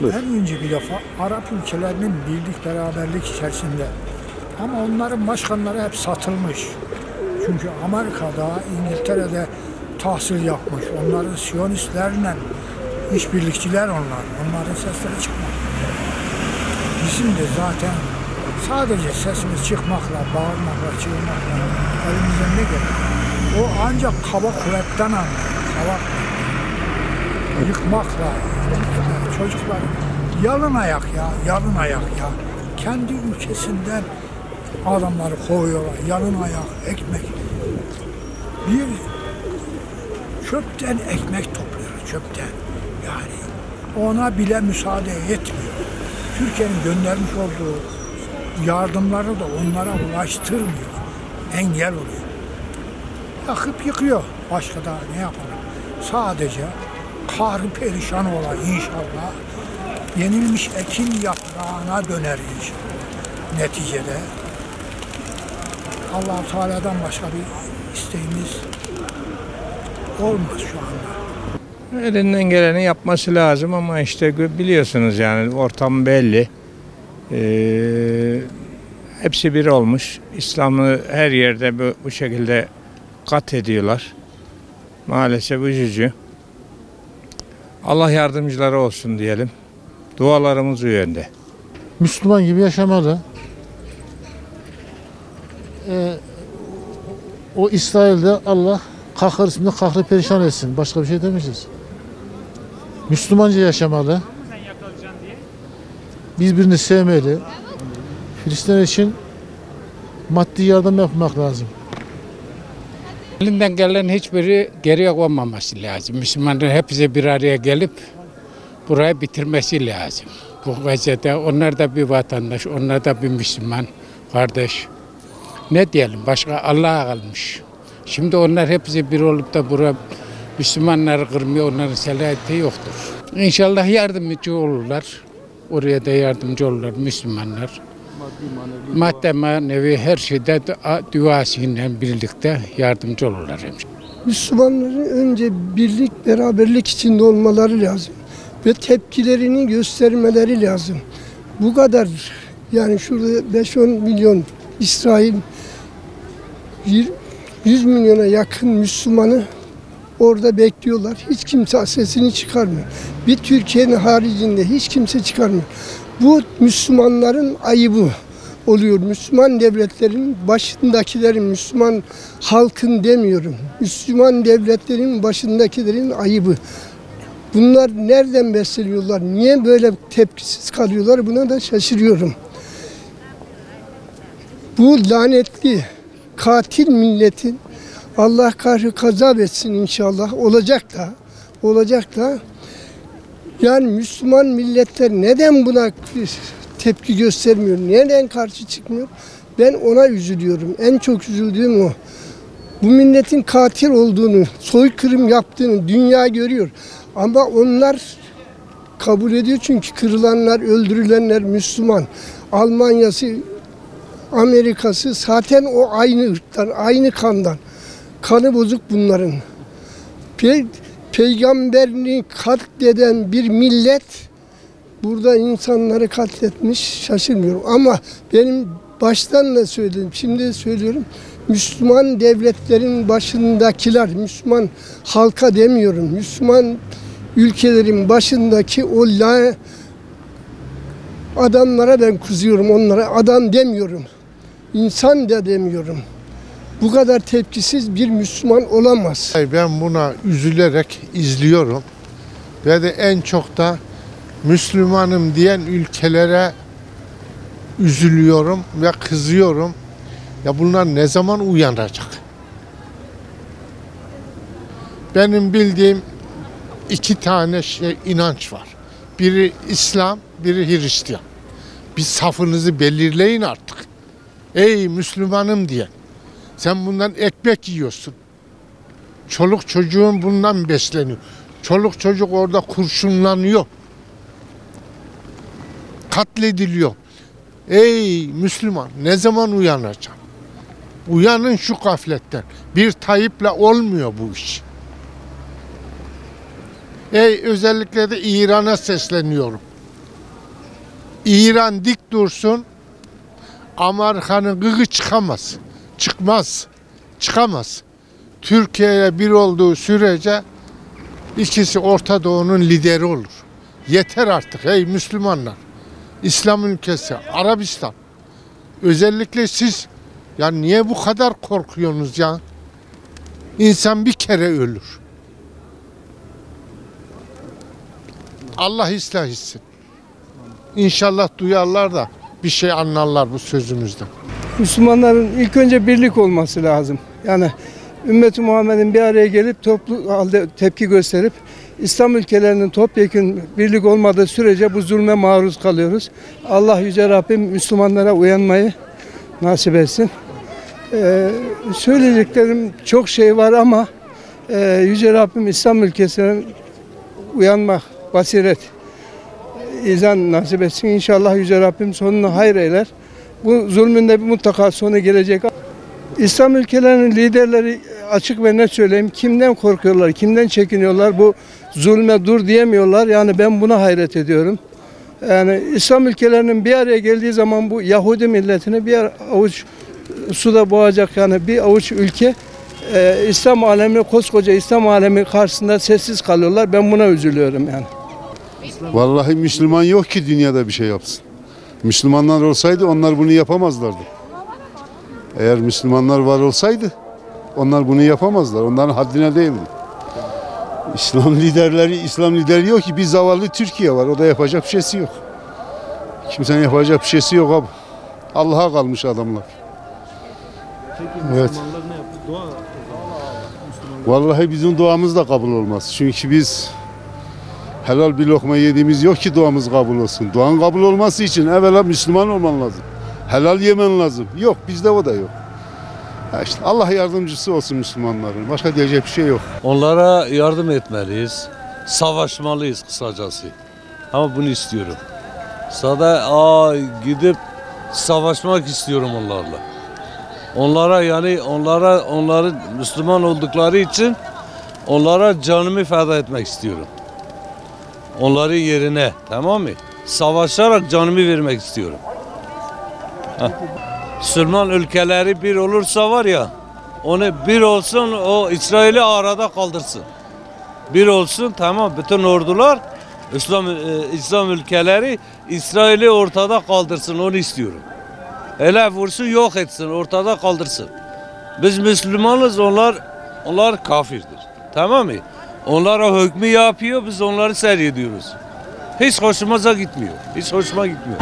En önce bir defa Arap ülkelerinin birlik beraberlik içerisinde. Ama onların başkanları hep satılmış. Çünkü Amerika'da, İngiltere'de tahsil yapmış. Onların Siyonistlerle işbirlikçiler onlar. Onların sesleri çıkmaz. Bizim de zaten sadece sesimiz çıkmakla, bağırmakla, çığırmakla elimizden ne gelir? O ancak kaba kuvvetten anlar. Kaba yıkmakla, çocuklar yalın ayak ya. Kendi ülkesinden adamları kovuyorlar, yalın ayak, ekmek. Bir çöpten ekmek topluyor, çöpten. Yani ona bile müsaade etmiyor. Türkiye'nin göndermiş olduğu yardımları da onlara ulaştırmıyor, engel oluyor. Yakıp yıkıyor, başka da ne yapalım? Sadece kahrı perişan olan inşallah yenilmiş ekin yaprağına döner inşallah. Neticede Allah-u Teala'dan başka bir isteğimiz olmaz şu anda. Elinden geleni yapması lazım ama işte biliyorsunuz yani ortam belli. Hepsi bir olmuş. İslam'ı her yerde bu şekilde kat ediyorlar. Maalesef üzücü. Allah yardımcıları olsun diyelim. Dualarımız o yönde. Müslüman gibi yaşamalı. O İsrail'de Allah kahretsin, kahrı perişan etsin. Başka bir şey demişiz. Müslümanca yaşamalı. Birbirini sevmeli. Filistin için maddi yardım yapmak lazım. Elinden gelen hiçbiri geriye konmaması lazım. Müslümanların hepsi bir araya gelip burayı bitirmesi lazım. Bu vaziyette onlar da bir vatandaş, onlar da bir Müslüman kardeş. Ne diyelim, başka Allah'a kalmış. Şimdi onlar hepsi bir olup da buraya Müslümanları kırmıyor, onların selahiyeti yoktur. İnşallah yardımcı olurlar. Oraya da yardımcı olurlar Müslümanlar. Maddi manevi her şeyde duasıyla birlikte yardımcı olurlar. Müslümanların önce birlik, beraberlik içinde olmaları lazım. Ve tepkilerini göstermeleri lazım. Bu kadar, yani şurada 5-10 milyon İsrail, 100 milyona yakın Müslümanı orada bekliyorlar. Hiç kimse sesini çıkarmıyor. Bir Türkiye'nin haricinde hiç kimse çıkarmıyor. Bu Müslümanların ayıbı oluyor. Müslüman devletlerin başındakilerin, Müslüman halkın demiyorum. Müslüman devletlerin başındakilerin ayıbı. Bunlar nereden besleniyorlar? Niye böyle tepkisiz kalıyorlar? Buna da şaşırıyorum. Bu lanetli, katil milletin Allah kahrı gazap etsin inşallah. Olacak da yani Müslüman milletler neden buna tepki göstermiyor? Neden karşı çıkmıyor? Ben ona üzülüyorum. En çok üzüldüğüm o. Bu milletin katil olduğunu, soykırım yaptığını dünya görüyor. Ama onlar kabul ediyor çünkü kırılanlar, öldürülenler Müslüman. Almanya'sı, Amerika'sı zaten o aynı ırktan, aynı kandan. Kanı bozuk bunların. Peygamberini katleden bir millet burada insanları katletmiş, şaşırmıyorum. Ama benim baştan da söyledim, şimdi de söylüyorum. Müslüman devletlerin başındakiler, Müslüman halka demiyorum, Müslüman ülkelerin başındaki o adamlara ben kızıyorum, onlara adam demiyorum, insan da demiyorum. Bu kadar tepkisiz bir Müslüman olamaz. Ben buna üzülerek izliyorum ve de en çok da Müslümanım diyen ülkelere üzülüyorum ve kızıyorum. Ya bunlar ne zaman uyanacak? Benim bildiğim iki tane inanç var. Biri İslam, biri Hristiyan. Bir safınızı belirleyin artık. Ey Müslümanım diyen. Sen bundan ekmek yiyorsun. Çoluk çocuğun bundan besleniyor. Çoluk çocuk orada kurşunlanıyor. Katlediliyor. Ey Müslüman, ne zaman uyanacaksın? Uyanın şu gafletten. Bir Tayyip'le olmuyor bu iş. Özellikle de İran'a sesleniyorum. İran dik dursun, Amerika'nın gıgı çıkamaz. Çıkmaz. Çıkamaz. Türkiye'ye bir olduğu sürece ikisi Orta Doğu'nun lideri olur. Yeter artık ey Müslümanlar. İslam ülkesi, Arabistan. Özellikle siz ya niye bu kadar korkuyorsunuz ya? İnsan bir kere ölür. Allah ıslah etsin. İnşallah duyarlar da bir şey anlarlar bu sözümüzden. Müslümanların ilk önce birlik olması lazım. Yani Ümmet-i Muhammed'in bir araya gelip toplu halde tepki gösterip İslam ülkelerinin topyekün birlik olmadığı sürece bu zulme maruz kalıyoruz. Allah Yüce Rabbim Müslümanlara uyanmayı nasip etsin. Söyleyeceklerim çok şey var ama Yüce Rabbim İslam ülkesine uyanmak, basiret, izan nasip etsin. İnşallah Yüce Rabbim sonunu hayır eyler. Bu zulmün de mutlaka sonu gelecek. İslam ülkelerinin liderleri açık ve net söyleyeyim. Kimden korkuyorlar, kimden çekiniyorlar? Bu zulme dur diyemiyorlar. Yani ben buna hayret ediyorum. Yani İslam ülkelerinin bir araya geldiği zaman bu Yahudi milletini bir avuç suda boğacak yani bir avuç ülke İslam alemi, koskoca İslam alemi karşısında sessiz kalıyorlar. Ben buna üzülüyorum yani. Vallahi Müslüman yok ki dünyada bir şey yapsın. Müslümanlar olsaydı onlar bunu yapamazlardı. Eğer Müslümanlar var olsaydı onlar bunu yapamazlar. Onların haddine değildi. İslam lideri yok ki, bir zavallı Türkiye var. O da yapacak bir şeysi yok. Kimsenin yapacak bir şeysi yok abi. Allah'a kalmış adamlar. Evet. Vallahi bizim duamız da kabul olmaz. Çünkü biz helal bir lokma yediğimiz yok ki duamız kabul olsun. Duan kabul olması için evvela Müslüman olman lazım. Helal yemen lazım. Yok, bizde o da yok. Ya işte Allah yardımcısı olsun Müslümanların. Başka diyecek bir şey yok. Onlara yardım etmeliyiz. Savaşmalıyız kısacası. Ama bunu istiyorum. Gidip savaşmak istiyorum onlarla. Onların Müslüman oldukları için onlara canımı feda etmek istiyorum. Onların yerine, tamam mı? Savaşarak canımı vermek istiyorum. Müslüman ülkeleri bir olursa var ya, onu bir olsun, o İsrail'i arada kaldırsın. Bir olsun, tamam, bütün ordular İslam ülkeleri İsrail'i ortada kaldırsın, onu istiyorum. Hele vursun, yok etsin, ortada kaldırsın. Biz Müslümanız, onlar kafirdir. Tamam mı? Onlar o hükmü yapıyor, biz onları seyrediyoruz. Hiç hoşumuza gitmiyor. Hiç hoşuma gitmiyor.